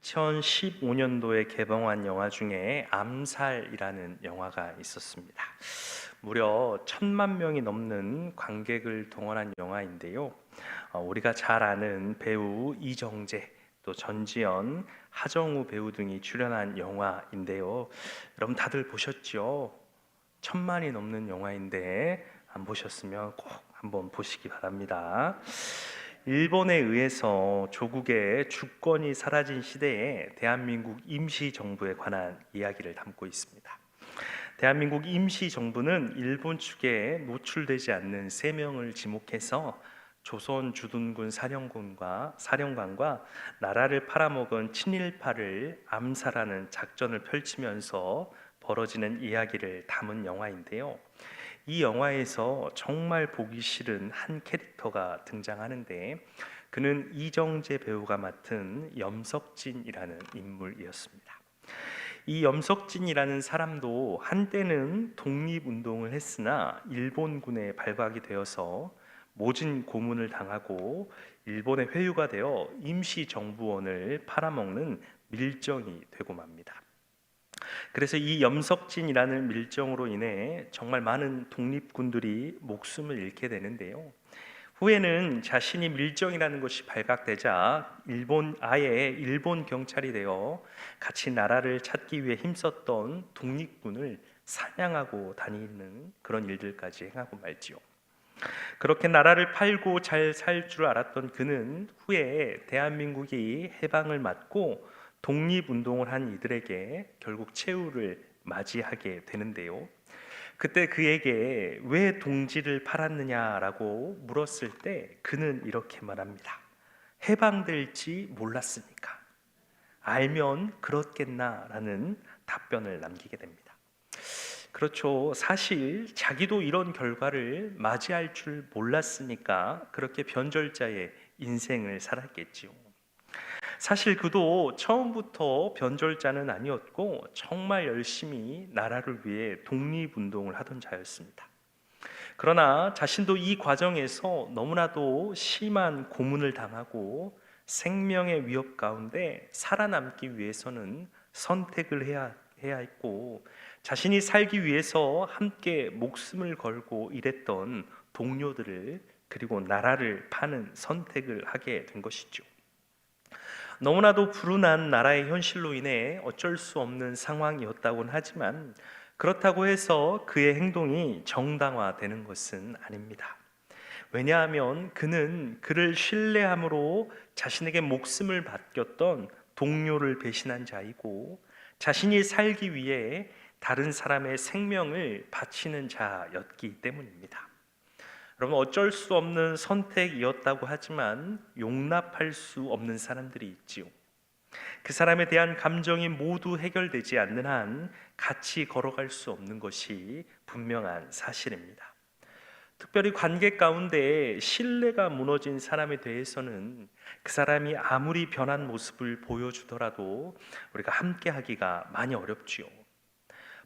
2015년도에 개봉한 영화 중에 암살이라는 영화가 있었습니다. 무려 1,000만 명이 넘는 관객을 동원한 영화인데요. 우리가 잘 아는 배우 이정재, 또 전지현, 하정우 배우 등이 출연한 영화인데요. 여러분 다들 보셨죠? 1,000만이 넘는 영화인데 안 보셨으면 꼭 한번 보시기 바랍니다. 일본에 의해서 조국의 주권이 사라진 시대에 대한민국 임시정부에 관한 이야기를 담고 있습니다. 대한민국 임시정부는 일본 측에 노출되지 않는 3명을 지목해서 조선 주둔군 사령관과 나라를 팔아먹은 친일파를 암살하는 작전을 펼치면서 벌어지는 이야기를 담은 영화인데요. 이 영화에서 정말 보기 싫은 한 캐릭터가 등장하는데 그는 이정재 배우가 맡은 염석진이라는 인물이었습니다. 이 염석진이라는 사람도 한때는 독립운동을 했으나 일본군에 발각이 되어서 모진 고문을 당하고 일본에 회유가 되어 임시정부원을 팔아먹는 밀정이 되고 맙니다. 그래서 이 염석진이라는 밀정으로 인해 정말 많은 독립군들이 목숨을 잃게 되는데요. 후에는 자신이 밀정이라는 것이 발각되자 일본 경찰이 되어 같이 나라를 찾기 위해 힘썼던 독립군을 사냥하고 다니는 그런 일들까지 행하고 말지요. 그렇게 나라를 팔고 잘 살 줄 알았던 그는 후에 대한민국이 해방을 맞고 독립운동을 한 이들에게 결국 최후를 맞이하게 되는데요. 그때 그에게 왜 동지를 팔았느냐라고 물었을 때 그는 이렇게 말합니다. 해방될지 몰랐으니까. 알면 그렇겠나라는 답변을 남기게 됩니다. 그렇죠. 사실 자기도 이런 결과를 맞이할 줄 몰랐으니까 그렇게 변절자의 인생을 살았겠지요. 사실 그도 처음부터 변절자는 아니었고 정말 열심히 나라를 위해 독립운동을 하던 자였습니다. 그러나 자신도 이 과정에서 너무나도 심한 고문을 당하고 생명의 위협 가운데 살아남기 위해서는 선택을 해야 했고 자신이 살기 위해서 함께 목숨을 걸고 일했던 동료들을 그리고 나라를 파는 선택을 하게 된 것이죠. 너무나도 불운한 나라의 현실로 인해 어쩔 수 없는 상황이었다고는 하지만 그렇다고 해서 그의 행동이 정당화되는 것은 아닙니다. 왜냐하면 그는 그를 신뢰함으로 자신에게 목숨을 맡겼던 동료를 배신한 자이고 자신이 살기 위해 다른 사람의 생명을 바치는 자였기 때문입니다. 여러분 어쩔 수 없는 선택이었다고 하지만 용납할 수 없는 사람들이 있지요. 그 사람에 대한 감정이 모두 해결되지 않는 한 같이 걸어갈 수 없는 것이 분명한 사실입니다. 특별히 관계 가운데 신뢰가 무너진 사람에 대해서는 그 사람이 아무리 변한 모습을 보여주더라도 우리가 함께 하기가 많이 어렵지요.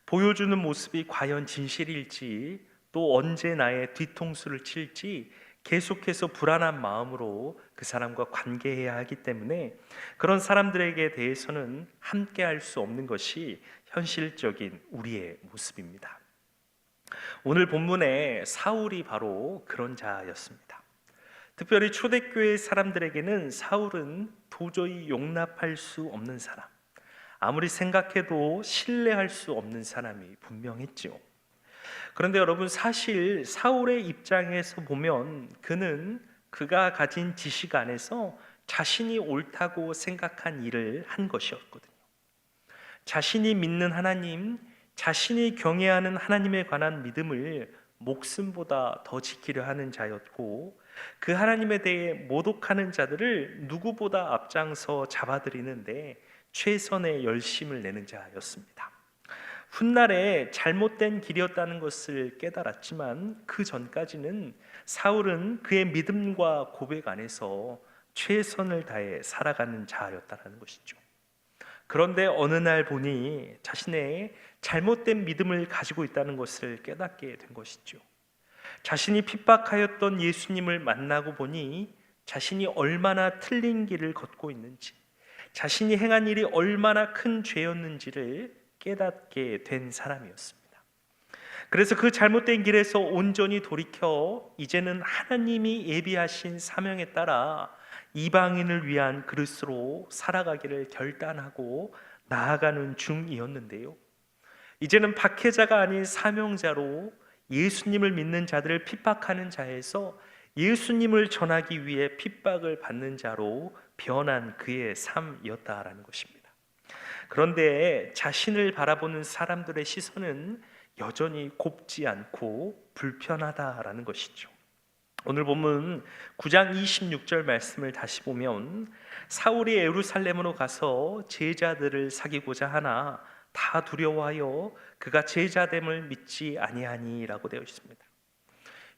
보여주는 모습이 과연 진실일지 또 언제 나의 뒤통수를 칠지 계속해서 불안한 마음으로 그 사람과 관계해야 하기 때문에 그런 사람들에게 대해서는 함께 할 수 없는 것이 현실적인 우리의 모습입니다. 오늘 본문에 사울이 바로 그런 자였습니다. 특별히 초대교회 사람들에게는 사울은 도저히 용납할 수 없는 사람, 아무리 생각해도 신뢰할 수 없는 사람이 분명했죠. 그런데 여러분 사실 사울의 입장에서 보면 그는 그가 가진 지식 안에서 자신이 옳다고 생각한 일을 한 것이었거든요. 자신이 믿는 하나님, 자신이 경외하는 하나님에 관한 믿음을 목숨보다 더 지키려 하는 자였고 그 하나님에 대해 모독하는 자들을 누구보다 앞장서 잡아들이는데 최선의 열심을 내는 자였습니다. 훗날에 잘못된 길이었다는 것을 깨달았지만 그 전까지는 사울은 그의 믿음과 고백 안에서 최선을 다해 살아가는 자였다는 것이죠. 그런데 어느 날 보니 자신의 잘못된 믿음을 가지고 있다는 것을 깨닫게 된 것이죠. 자신이 핍박하였던 예수님을 만나고 보니 자신이 얼마나 틀린 길을 걷고 있는지, 자신이 행한 일이 얼마나 큰 죄였는지를 깨닫게 된 사람이었습니다. 그래서 그 잘못된 길에서 온전히 돌이켜 이제는 하나님이 예비하신 사명에 따라 이방인을 위한 그릇으로 살아가기를 결단하고 나아가는 중이었는데요. 이제는 박해자가 아닌 사명자로 예수님을 믿는 자들을 핍박하는 자에서 예수님을 전하기 위해 핍박을 받는 자로 변한 그의 삶이었다라는 것입니다. 그런데 자신을 바라보는 사람들의 시선은 여전히 곱지 않고 불편하다라는 것이죠. 오늘 본문 9장 26절 말씀을 다시 보면 사울이 예루살렘으로 가서 제자들을 사귀고자 하나 다 두려워하여 그가 제자됨을 믿지 아니하니라고 되어 있습니다.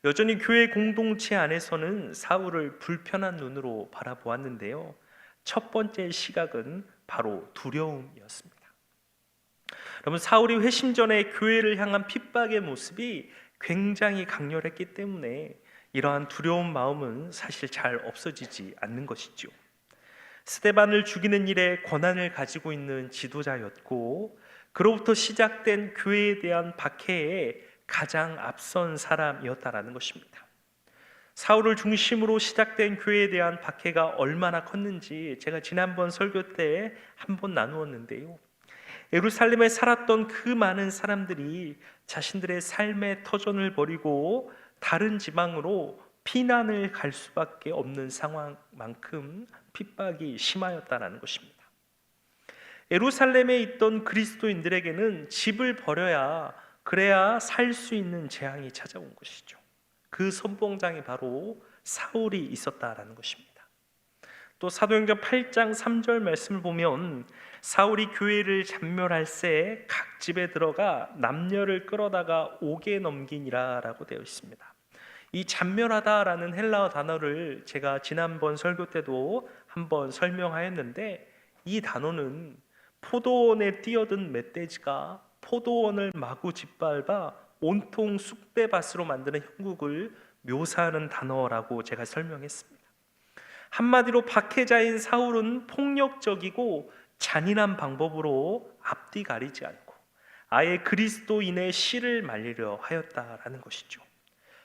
여전히 교회 공동체 안에서는 사울을 불편한 눈으로 바라보았는데요. 첫 번째 시각은 바로 두려움이었습니다. 여러분, 사울이 회심 전에 교회를 향한 핍박의 모습이 굉장히 강렬했기 때문에 이러한 두려운 마음은 사실 잘 없어지지 않는 것이죠. 스데반을 죽이는 일에 권한을 가지고 있는 지도자였고 그로부터 시작된 교회에 대한 박해에 가장 앞선 사람이었다라는 것입니다. 사울을 중심으로 시작된 교회에 대한 박해가 얼마나 컸는지 제가 지난번 설교 때 한번 나누었는데요. 예루살렘에 살았던 그 많은 사람들이 자신들의 삶의 터전을 버리고 다른 지방으로 피난을 갈 수밖에 없는 상황만큼 핍박이 심하였다는 것입니다. 예루살렘에 있던 그리스도인들에게는 집을 버려야 그래야 살 수 있는 재앙이 찾아온 것이죠. 그 선봉장이 바로 사울이 있었다라는 것입니다. 또 사도행전 8장 3절 말씀을 보면 사울이 교회를 잔멸할 새 각 집에 들어가 남녀를 끌어다가 옥에 넘기니라 라고 되어 있습니다. 이 잔멸하다라는 헬라어 단어를 제가 지난번 설교 때도 한번 설명하였는데 이 단어는 포도원에 뛰어든 멧돼지가 포도원을 마구 짓밟아 온통 쑥대밭으로 만드는 형국을 묘사하는 단어라고 제가 설명했습니다. 한마디로 박해자인 사울은 폭력적이고 잔인한 방법으로 앞뒤 가리지 않고 아예 그리스도인의 씨를 말리려 하였다라는 것이죠.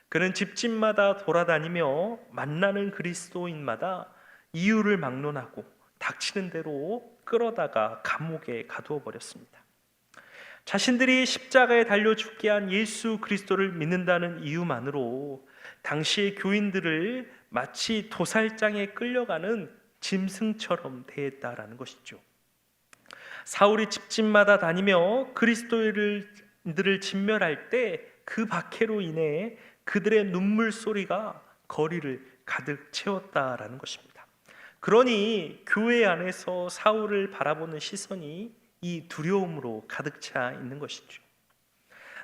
그는 집집마다 돌아다니며 만나는 그리스도인마다 이유를 막론하고 닥치는 대로 끌어다가 감옥에 가두어 버렸습니다. 자신들이 십자가에 달려 죽게 한 예수 그리스도를 믿는다는 이유만으로 당시의 교인들을 마치 도살장에 끌려가는 짐승처럼 대했다라는 것이죠. 사울이 집집마다 다니며 그리스도인들을 진멸할 때 그 박해로 인해 그들의 눈물 소리가 거리를 가득 채웠다라는 것입니다. 그러니 교회 안에서 사울을 바라보는 시선이 이 두려움으로 가득 차 있는 것이죠.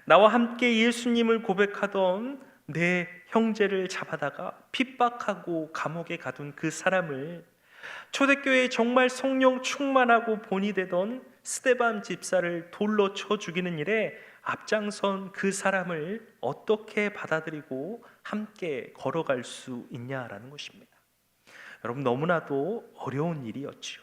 나와 함께 예수님을 고백하던 내 형제를 잡아다가 핍박하고 감옥에 가둔 그 사람을 초대교회에 정말 성령 충만하고 본이 되던 스데반 집사를 돌로 쳐 죽이는 일에 앞장선 그 사람을 어떻게 받아들이고 함께 걸어갈 수 있냐라는 것입니다. 여러분, 너무나도 어려운 일이었지요.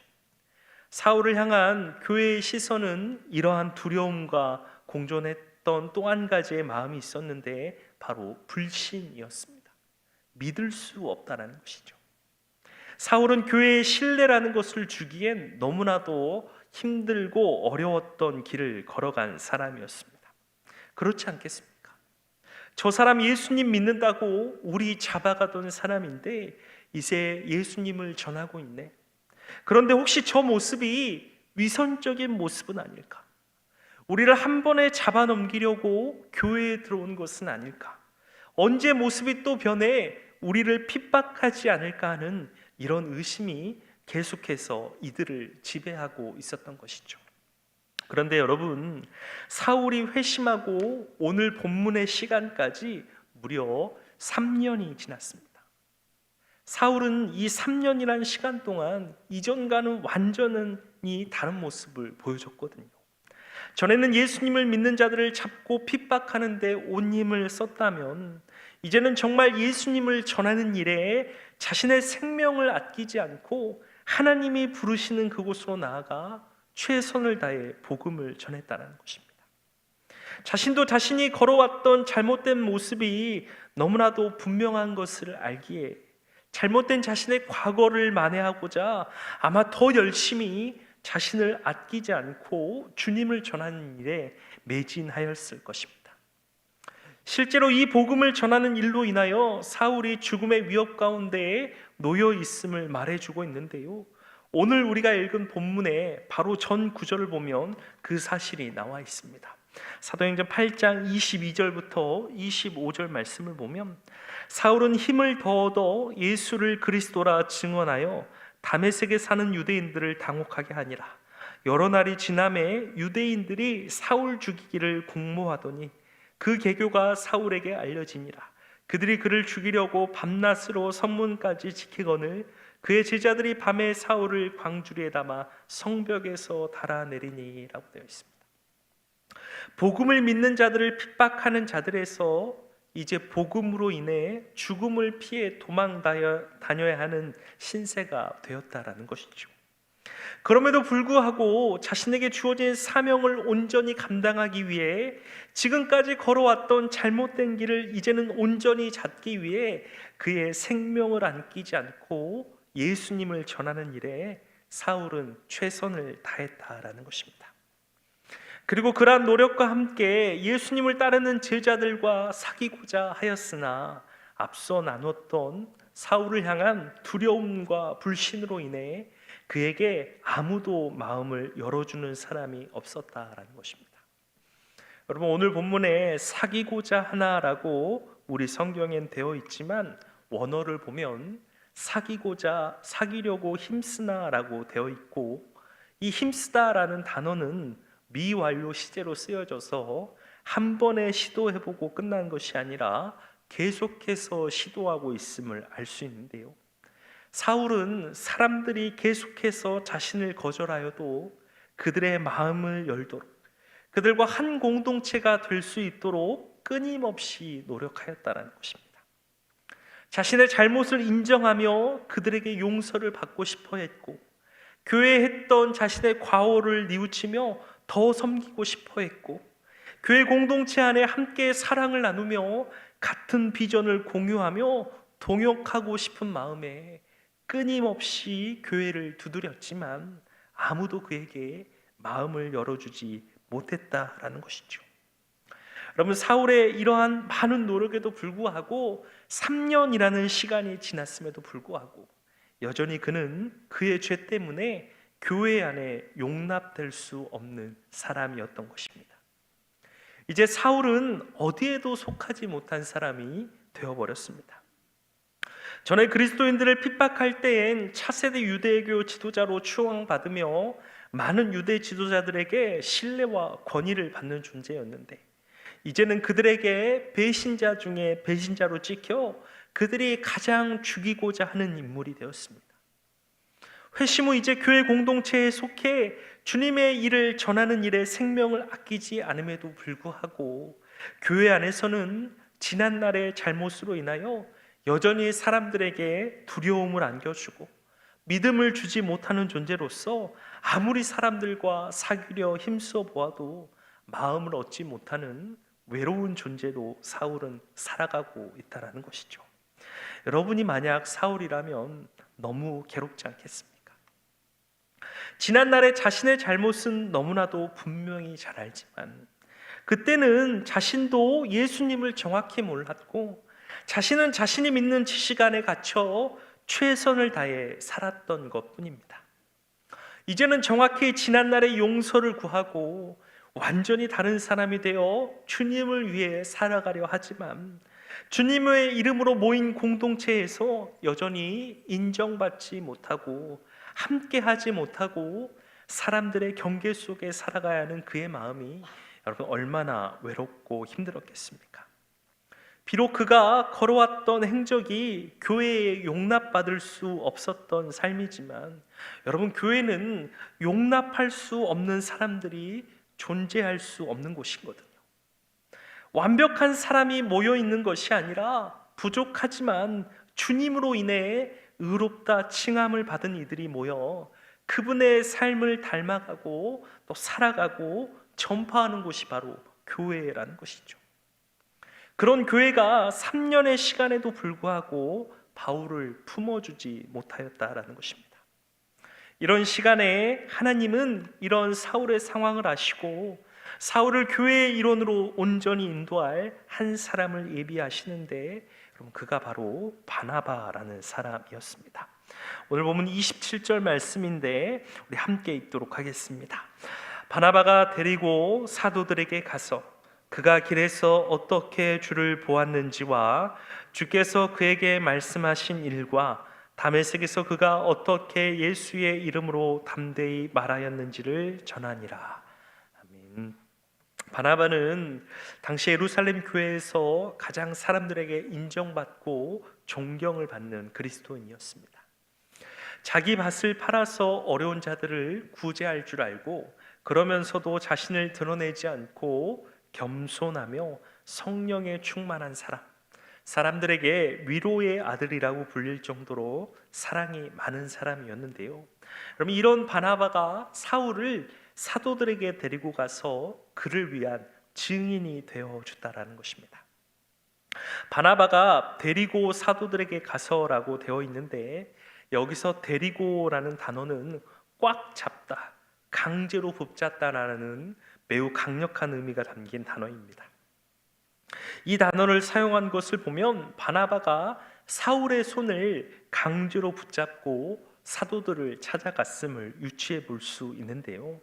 사울을 향한 교회의 시선은 이러한 두려움과 공존했던 또 한 가지의 마음이 있었는데 바로 불신이었습니다. 믿을 수 없다는 것이죠. 사울은 교회의 신뢰라는 것을 주기엔 너무나도 힘들고 어려웠던 길을 걸어간 사람이었습니다. 그렇지 않겠습니까? 저 사람 예수님 믿는다고 우리 잡아가던 사람인데 이제 예수님을 전하고 있네. 그런데 혹시 저 모습이 위선적인 모습은 아닐까? 우리를 한 번에 잡아넘기려고 교회에 들어온 것은 아닐까? 언제 모습이 또 변해 우리를 핍박하지 않을까 하는 이런 의심이 계속해서 이들을 지배하고 있었던 것이죠. 그런데 여러분, 사울이 회심하고 오늘 본문의 시간까지 무려 3년이 지났습니다. 사울은 이 3년이라는 시간 동안 이전과는 완전히 다른 모습을 보여줬거든요. 전에는 예수님을 믿는 자들을 잡고 핍박하는 데 온 힘을 썼다면 이제는 정말 예수님을 전하는 일에 자신의 생명을 아끼지 않고 하나님이 부르시는 그곳으로 나아가 최선을 다해 복음을 전했다는 것입니다. 자신도 자신이 걸어왔던 잘못된 모습이 너무나도 분명한 것을 알기에 잘못된 자신의 과거를 만회하고자 아마 더 열심히 자신을 아끼지 않고 주님을 전하는 일에 매진하였을 것입니다. 실제로 이 복음을 전하는 일로 인하여 사울이 죽음의 위협 가운데에 놓여 있음을 말해주고 있는데요, 오늘 우리가 읽은 본문에 바로 전 구절을 보면 그 사실이 나와 있습니다. 사도행전 8장 22절부터 25절 말씀을 보면, 사울은 힘을 더 얻어 예수를 그리스도라 증언하여 다메섹에 사는 유대인들을 당혹하게 하니라. 여러 날이 지남에 유대인들이 사울 죽이기를 공모하더니 그 계교가 사울에게 알려지니라. 그들이 그를 죽이려고 밤낮으로 성문까지 지키거늘 그의 제자들이 밤에 사울을 광주리에 담아 성벽에서 달아내리니라고 되어 있습니다. 복음을 믿는 자들을 핍박하는 자들에서 이제 복음으로 인해 죽음을 피해 다녀야 하는 신세가 되었다라는 것이죠. 그럼에도 불구하고 자신에게 주어진 사명을 온전히 감당하기 위해 지금까지 걸어왔던 잘못된 길을 이제는 온전히 잡기 위해 그의 생명을 아끼지 않고 예수님을 전하는 일에 사울은 최선을 다했다라는 것입니다. 그리고 그러한 노력과 함께 예수님을 따르는 제자들과 사귀고자 하였으나 앞서 나눴던 사울을 향한 두려움과 불신으로 인해 그에게 아무도 마음을 열어주는 사람이 없었다라는 것입니다. 여러분, 오늘 본문에 사귀고자 하나라고 우리 성경엔 되어 있지만 원어를 보면 사귀려고 힘쓰나라고 되어 있고, 이 힘쓰다라는 단어는 미완료 시제로 쓰여져서 한 번에 시도해보고 끝난 것이 아니라 계속해서 시도하고 있음을 알 수 있는데요, 사울은 사람들이 계속해서 자신을 거절하여도 그들의 마음을 열도록, 그들과 한 공동체가 될 수 있도록 끊임없이 노력하였다는 것입니다. 자신의 잘못을 인정하며 그들에게 용서를 받고 싶어 했고, 교회에 했던 자신의 과오를 뉘우치며 더 섬기고 싶어 했고, 교회 공동체 안에 함께 사랑을 나누며 같은 비전을 공유하며 동역하고 싶은 마음에 끊임없이 교회를 두드렸지만 아무도 그에게 마음을 열어주지 못했다라는 것이죠. 여러분, 사울의 이러한 많은 노력에도 불구하고 3년이라는 시간이 지났음에도 불구하고 여전히 그는 그의 죄 때문에 교회 안에 용납될 수 없는 사람이었던 것입니다. 이제 사울은 어디에도 속하지 못한 사람이 되어버렸습니다. 전에 그리스도인들을 핍박할 때엔 차세대 유대교 지도자로 추앙받으며 많은 유대 지도자들에게 신뢰와 권위를 받는 존재였는데, 이제는 그들에게 배신자 중에 배신자로 찍혀 그들이 가장 죽이고자 하는 인물이 되었습니다. 회심 후 이제 교회 공동체에 속해 주님의 일을 전하는 일에 생명을 아끼지 않음에도 불구하고 교회 안에서는 지난날의 잘못으로 인하여 여전히 사람들에게 두려움을 안겨주고 믿음을 주지 못하는 존재로서 아무리 사람들과 사귀려 힘써 보아도 마음을 얻지 못하는 외로운 존재로 사울은 살아가고 있다는 것이죠. 여러분이 만약 사울이라면 너무 괴롭지 않겠습니까? 지난날의 자신의 잘못은 너무나도 분명히 잘 알지만 그때는 자신도 예수님을 정확히 몰랐고 자신은 자신이 믿는 지식 안에 갇혀 최선을 다해 살았던 것뿐입니다. 이제는 정확히 지난날의 용서를 구하고 완전히 다른 사람이 되어 주님을 위해 살아가려 하지만 주님의 이름으로 모인 공동체에서 여전히 인정받지 못하고 함께하지 못하고 사람들의 경계 속에 살아가야 하는 그의 마음이 여러분 얼마나 외롭고 힘들었겠습니까? 비록 그가 걸어왔던 행적이 교회에 용납받을 수 없었던 삶이지만 여러분, 교회는 용납할 수 없는 사람들이 존재할 수 없는 곳이거든요. 완벽한 사람이 모여 있는 것이 아니라 부족하지만 주님으로 인해 의롭다 칭함을 받은 이들이 모여 그분의 삶을 닮아가고 또 살아가고 전파하는 곳이 바로 교회라는 것이죠. 그런 교회가 3년의 시간에도 불구하고 바울을 품어주지 못하였다라는 것입니다. 이런 시간에 하나님은 이런 사울의 상황을 아시고 사울을 교회의 일원으로 온전히 인도할 한 사람을 예비하시는데, 그럼 그가 바로 바나바라는 사람이었습니다. 오늘 보면 27절 말씀인데 우리 함께 읽도록 하겠습니다. 바나바가 데리고 사도들에게 가서 그가 길에서 어떻게 주를 보았는지와 주께서 그에게 말씀하신 일과 다메섹에서 그가 어떻게 예수의 이름으로 담대히 말하였는지를 전하니라. 아멘. 바나바는 당시 예루살렘 교회에서 가장 사람들에게 인정받고 존경을 받는 그리스도인이었습니다. 자기 밭을 팔아서 어려운 자들을 구제할 줄 알고, 그러면서도 자신을 드러내지 않고 겸손하며 성령에 충만한 사람, 사람들에게 위로의 아들이라고 불릴 정도로 사랑이 많은 사람이었는데요. 그럼 이런 바나바가 사울을 사도들에게 데리고 가서 그를 위한 증인이 되어 줬다라는 것입니다. 바나바가 데리고 사도들에게 가서라고 되어 있는데, 여기서 데리고라는 단어는 꽉 잡다, 강제로 붙잡다라는 매우 강력한 의미가 담긴 단어입니다. 이 단어를 사용한 것을 보면 바나바가 사울의 손을 강제로 붙잡고 사도들을 찾아갔음을 유추해 볼 수 있는데요.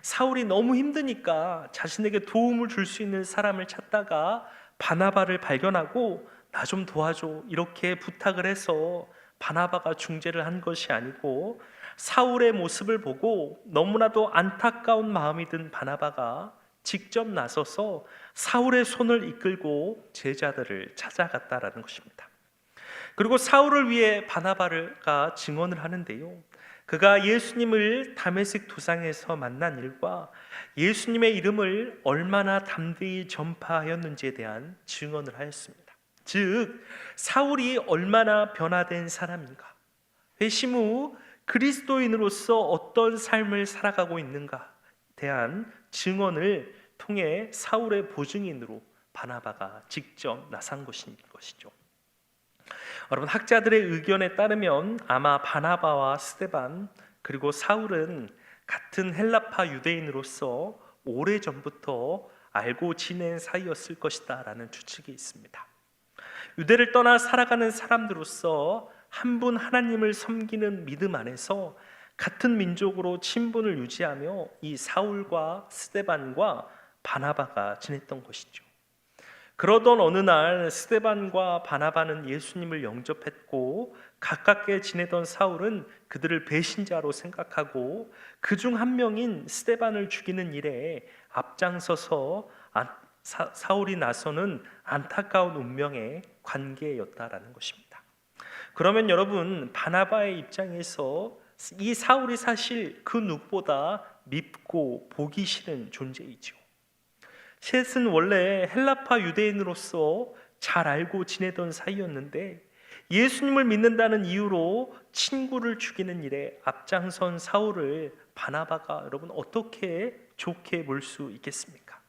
사울이 너무 힘드니까 자신에게 도움을 줄 수 있는 사람을 찾다가 바나바를 발견하고 나 좀 도와줘 이렇게 부탁을 해서 바나바가 중재를 한 것이 아니고, 사울의 모습을 보고 너무나도 안타까운 마음이 든 바나바가 직접 나서서 사울의 손을 이끌고 제자들을 찾아갔다라는 것입니다. 그리고 사울을 위해 바나바가 증언을 하는데요, 그가 예수님을 다메섹 도상에서 만난 일과 예수님의 이름을 얼마나 담대히 전파하였는지에 대한 증언을 하였습니다. 즉, 사울이 얼마나 변화된 사람인가, 회심 후 그리스도인으로서 어떤 삶을 살아가고 있는가에 대한 증언을 통해 사울의 보증인으로 바나바가 직접 나선 것이죠. 여러분, 학자들의 의견에 따르면 아마 바나바와 스데반 그리고 사울은 같은 헬라파 유대인으로서 오래전부터 알고 지낸 사이였을 것이다 라는 추측이 있습니다. 유대를 떠나 살아가는 사람들로서 한 분 하나님을 섬기는 믿음 안에서 같은 민족으로 친분을 유지하며 이 사울과 스데반과 바나바가 지냈던 것이죠. 그러던 어느 날 스데반과 바나바는 예수님을 영접했고, 가깝게 지내던 사울은 그들을 배신자로 생각하고 그중 한 명인 스데반을 죽이는 일에 앞장서서 사울이 나서는 안타까운 운명의 관계였다라는 것입니다. 그러면 여러분, 바나바의 입장에서 이 사울이 사실 그 누구보다 밉고 보기 싫은 존재이죠. 셋은 원래 헬라파 유대인으로서 잘 알고 지내던 사이였는데, 예수님을 믿는다는 이유로 친구를 죽이는 일에 앞장선 사울을 바나바가 여러분 어떻게 좋게 볼 수 있겠습니까?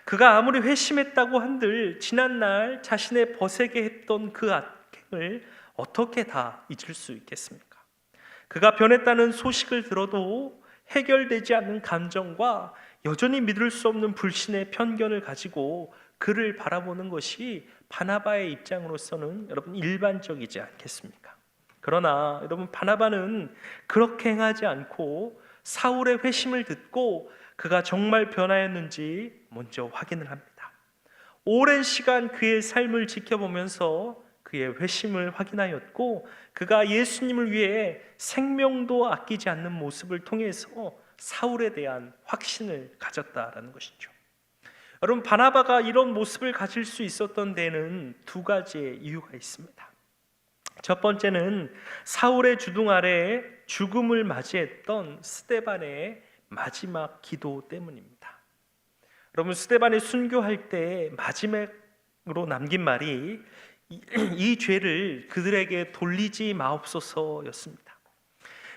그가 아무리 회심했다고 한들 지난날 자신의 벗에게 했던 그 악행을 어떻게 다 잊을 수 있겠습니까? 그가 변했다는 소식을 들어도 해결되지 않는 감정과 여전히 믿을 수 없는 불신의 편견을 가지고 그를 바라보는 것이 바나바의 입장으로서는 여러분 일반적이지 않겠습니까? 그러나 여러분, 바나바는 그렇게 행하지 않고 사울의 회심을 듣고 그가 정말 변하였는지 먼저 확인을 합니다. 오랜 시간 그의 삶을 지켜보면서 그의 회심을 확인하였고, 그가 예수님을 위해 생명도 아끼지 않는 모습을 통해서 사울에 대한 확신을 가졌다라는 것이죠. 여러분, 바나바가 이런 모습을 가질 수 있었던 데는 두 가지의 이유가 있습니다. 첫 번째는 사울의 주둥 아래 죽음을 맞이했던 스데반의 마지막 기도 때문입니다. 여러분, 스데반이 순교할 때 마지막으로 남긴 말이 이 죄를 그들에게 돌리지 마옵소서였습니다.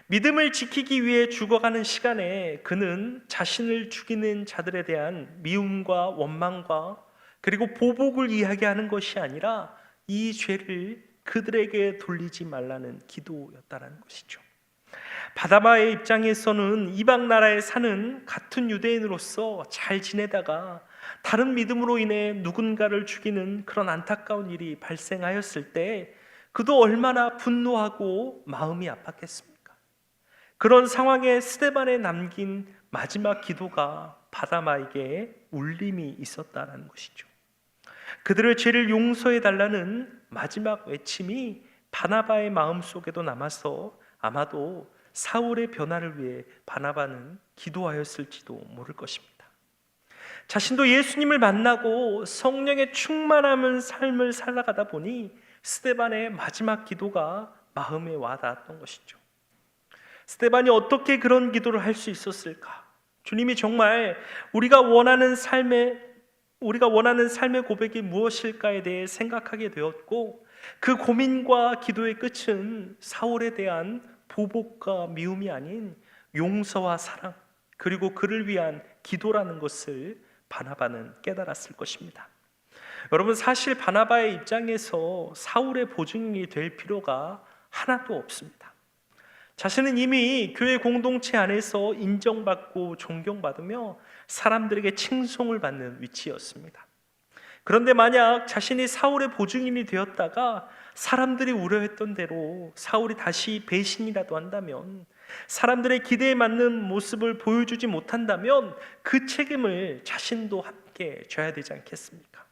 믿음을 지키기 위해 죽어가는 시간에 그는 자신을 죽이는 자들에 대한 미움과 원망과 그리고 보복을 이야기하는 것이 아니라 이 죄를 그들에게 돌리지 말라는 기도였다는 것이죠. 바나바의 입장에서는 이방 나라에 사는 같은 유대인으로서 잘 지내다가 다른 믿음으로 인해 누군가를 죽이는 그런 안타까운 일이 발생하였을 때 그도 얼마나 분노하고 마음이 아팠겠습니까? 그런 상황에 스데반에 남긴 마지막 기도가 바나바에게 울림이 있었다는 것이죠. 그들의 죄를 용서해 달라는 마지막 외침이 바나바의 마음속에도 남아서 아마도 사울의 변화를 위해 바나바는 기도하였을지도 모를 것입니다. 자신도 예수님을 만나고 성령의 충만함을 삶을 살아가다 보니 스데반의 마지막 기도가 마음에 와닿았던 것이죠. 스데반이 어떻게 그런 기도를 할 수 있었을까? 주님이 정말 우리가 원하는 삶의 고백이 무엇일까에 대해 생각하게 되었고, 그 고민과 기도의 끝은 사울에 대한 보복과 미움이 아닌 용서와 사랑, 그리고 그를 위한 기도라는 것을 바나바는 깨달았을 것입니다. 여러분, 사실 바나바의 입장에서 사울의 보증인이 될 필요가 하나도 없습니다. 자신은 이미 교회 공동체 안에서 인정받고 존경받으며 사람들에게 칭송을 받는 위치였습니다. 그런데 만약 자신이 사울의 보증인이 되었다가 사람들이 우려했던 대로 사울이 다시 배신이라도 한다면, 사람들의 기대에 맞는 모습을 보여주지 못한다면 그 책임을 자신도 함께 져야 되지 않겠습니까?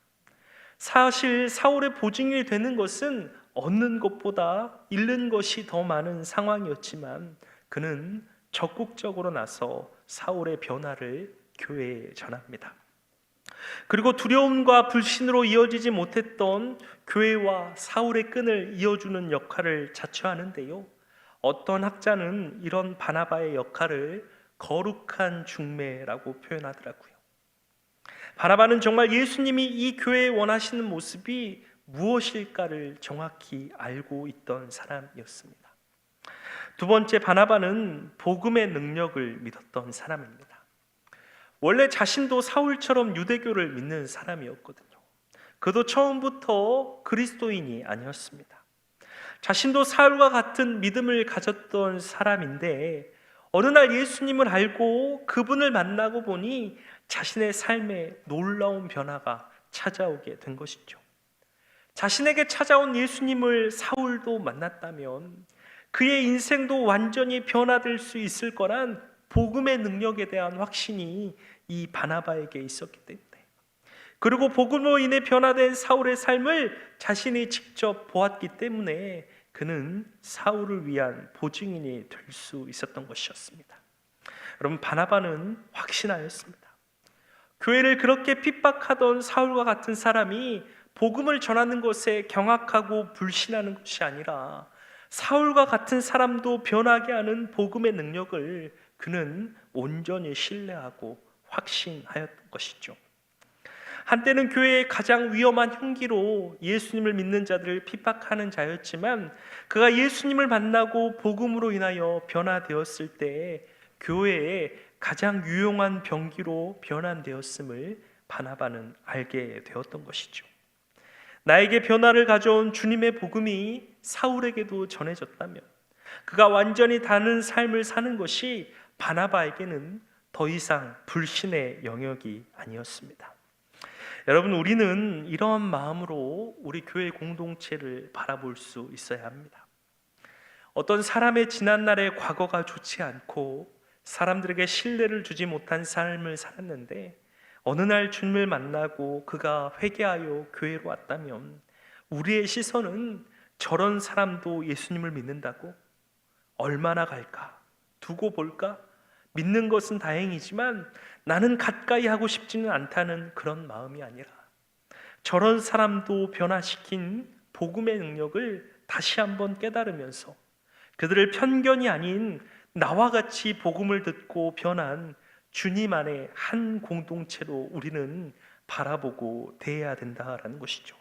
사실 사울의 보증인이 되는 것은 얻는 것보다 잃는 것이 더 많은 상황이었지만 그는 적극적으로 나서 사울의 변화를 교회에 전합니다. 그리고 두려움과 불신으로 이어지지 못했던 교회와 사울의 끈을 이어주는 역할을 자처하는데요, 어떤 학자는 이런 바나바의 역할을 거룩한 중매라고 표현하더라고요. 바나바는 정말 예수님이 이 교회에 원하시는 모습이 무엇일까를 정확히 알고 있던 사람이었습니다. 두 번째, 바나바는 복음의 능력을 믿었던 사람입니다. 원래 자신도 사울처럼 유대교를 믿는 사람이었거든요. 그도 처음부터 그리스도인이 아니었습니다. 자신도 사울과 같은 믿음을 가졌던 사람인데 어느 날 예수님을 알고 그분을 만나고 보니 자신의 삶에 놀라운 변화가 찾아오게 된 것이죠. 자신에게 찾아온 예수님을 사울도 만났다면 그의 인생도 완전히 변화될 수 있을 거란 복음의 능력에 대한 확신이 이 바나바에게 있었기 때문에, 그리고 복음으로 인해 변화된 사울의 삶을 자신이 직접 보았기 때문에 그는 사울을 위한 보증인이 될 수 있었던 것이었습니다. 여러분, 바나바는 확신하였습니다. 교회를 그렇게 핍박하던 사울과 같은 사람이 복음을 전하는 것에 경악하고 불신하는 것이 아니라 사울과 같은 사람도 변하게 하는 복음의 능력을 그는 온전히 신뢰하고 확신하였던 것이죠. 한때는 교회의 가장 위험한 흉기로 예수님을 믿는 자들을 핍박하는 자였지만 그가 예수님을 만나고 복음으로 인하여 변화되었을 때 교회의 가장 유용한 병기로 변환되었음을 바나바는 알게 되었던 것이죠. 나에게 변화를 가져온 주님의 복음이 사울에게도 전해졌다면 그가 완전히 다른 삶을 사는 것이 바나바에게는 더 이상 불신의 영역이 아니었습니다. 여러분, 우리는 이러한 마음으로 우리 교회 공동체를 바라볼 수 있어야 합니다. 어떤 사람의 지난날의 과거가 좋지 않고 사람들에게 신뢰를 주지 못한 삶을 살았는데 어느 날 주님을 만나고 그가 회개하여 교회로 왔다면 우리의 시선은 저런 사람도 예수님을 믿는다고? 얼마나 갈까? 두고 볼까? 믿는 것은 다행이지만 나는 가까이 하고 싶지는 않다는 그런 마음이 아니라 저런 사람도 변화시킨 복음의 능력을 다시 한번 깨달으면서 그들을 편견이 아닌 나와 같이 복음을 듣고 변한 주님 안에 한 공동체로 우리는 바라보고 대해야 된다라는 것이죠.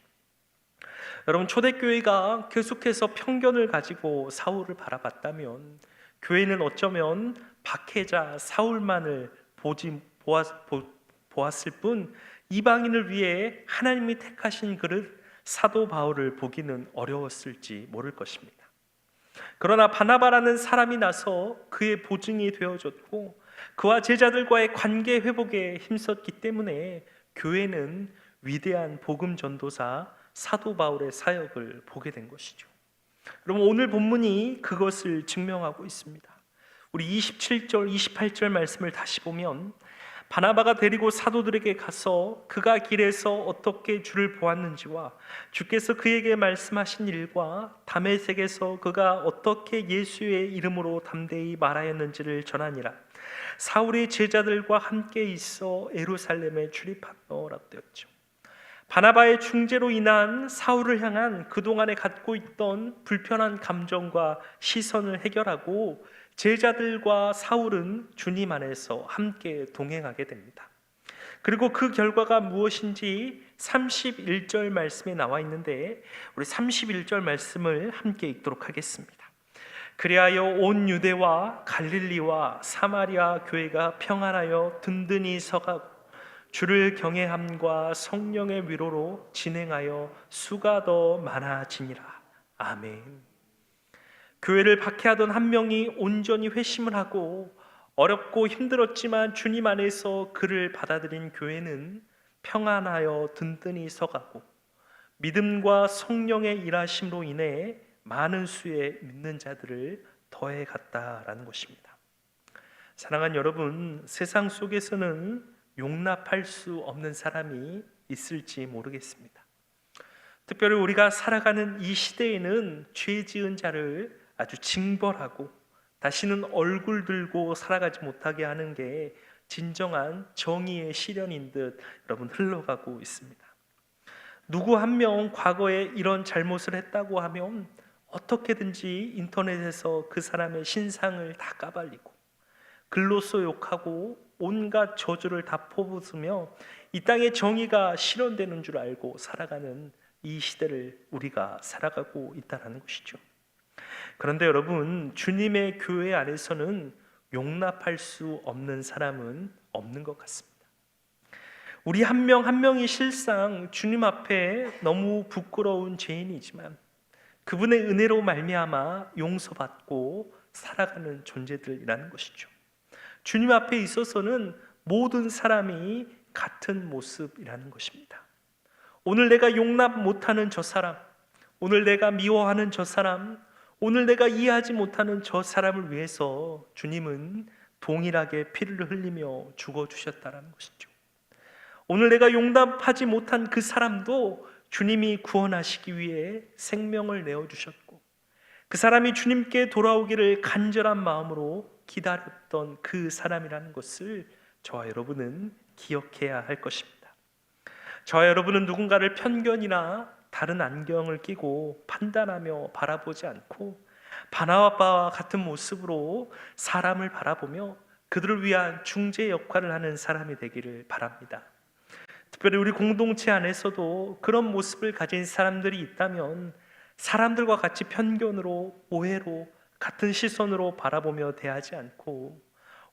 여러분, 초대교회가 계속해서 편견을 가지고 사울을 바라봤다면 교회는 어쩌면 박해자 사울만을 보았을 뿐 이방인을 위해 하나님이 택하신 그릇 사도 바울을 보기는 어려웠을지 모를 것입니다. 그러나 바나바라는 사람이 나서 그의 보증이 되어줬고 그와 제자들과의 관계 회복에 힘썼기 때문에 교회는 위대한 복음 전도사 사도 바울의 사역을 보게 된 것이죠. 여러분, 오늘 본문이 그것을 증명하고 있습니다. 우리 27절, 28절 말씀을 다시 보면 바나바가 데리고 사도들에게 가서 그가 길에서 어떻게 주를 보았는지와 주께서 그에게 말씀하신 일과 다메섹에서 그가 어떻게 예수의 이름으로 담대히 말하였는지를 전하니라. 사울이 제자들과 함께 있어 예루살렘에 출입하더라고 되었죠. 바나바의 중재로 인한 사울을 향한 그동안에 갖고 있던 불편한 감정과 시선을 해결하고 제자들과 사울은 주님 안에서 함께 동행하게 됩니다. 그리고 그 결과가 무엇인지 31절 말씀에 나와 있는데 우리 31절 말씀을 함께 읽도록 하겠습니다. 그리하여 온 유대와 갈릴리와 사마리아 교회가 평안하여 든든히 서가고 주를 경외함과 성령의 위로로 진행하여 수가 더 많아지니라. 아멘. 교회를 박해하던 한 명이 온전히 회심을 하고 어렵고 힘들었지만 주님 안에서 그를 받아들인 교회는 평안하여 든든히 서가고 믿음과 성령의 일하심으로 인해 많은 수의 믿는 자들을 더해 갔다라는 것입니다. 사랑하는 여러분, 세상 속에서는 용납할 수 없는 사람이 있을지 모르겠습니다. 특별히 우리가 살아가는 이 시대에는 죄 지은 자를 아주 징벌하고 다시는 얼굴 들고 살아가지 못하게 하는 게 진정한 정의의 실현인 듯 여러분 흘러가고 있습니다. 누구 한 명 과거에 이런 잘못을 했다고 하면 어떻게든지 인터넷에서 그 사람의 신상을 다 까발리고 글로써 욕하고 온갖 저주를 다 퍼붓으며 이 땅의 정의가 실현되는 줄 알고 살아가는 이 시대를 우리가 살아가고 있다는 것이죠. 그런데 여러분, 주님의 교회 안에서는 용납할 수 없는 사람은 없는 것 같습니다. 우리 한 명 한 명이 실상 주님 앞에 너무 부끄러운 죄인이지만 그분의 은혜로 말미암아 용서받고 살아가는 존재들이라는 것이죠. 주님 앞에 있어서는 모든 사람이 같은 모습이라는 것입니다. 오늘 내가 용납 못하는 저 사람, 오늘 내가 미워하는 저 사람, 오늘 내가 이해하지 못하는 저 사람을 위해서 주님은 동일하게 피를 흘리며 죽어주셨다는 것이죠. 오늘 내가 용납하지 못한 그 사람도 주님이 구원하시기 위해 생명을 내어주셨고 그 사람이 주님께 돌아오기를 간절한 마음으로 기다렸던 그 사람이라는 것을 저와 여러분은 기억해야 할 것입니다. 저와 여러분은 누군가를 편견이나 다른 안경을 끼고 판단하며 바라보지 않고 바나바와 같은 모습으로 사람을 바라보며 그들을 위한 중재 역할을 하는 사람이 되기를 바랍니다. 특별히 우리 공동체 안에서도 그런 모습을 가진 사람들이 있다면 사람들과 같이 편견으로, 오해로, 같은 시선으로 바라보며 대하지 않고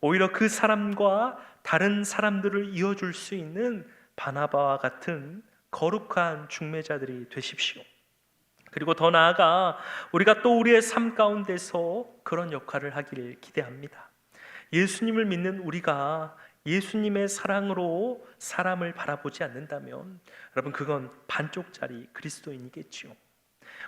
오히려 그 사람과 다른 사람들을 이어줄 수 있는 바나바와 같은 거룩한 중매자들이 되십시오. 그리고 더 나아가 우리가 또 우리의 삶 가운데서 그런 역할을 하기를 기대합니다. 예수님을 믿는 우리가 예수님의 사랑으로 사람을 바라보지 않는다면 여러분, 그건 반쪽짜리 그리스도인이겠지요.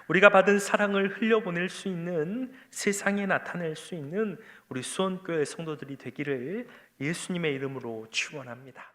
우리가 받은 사랑을 흘려보낼 수 있는, 세상에 나타낼 수 있는 우리 수원교회 성도들이 되기를 예수님의 이름으로 축원합니다.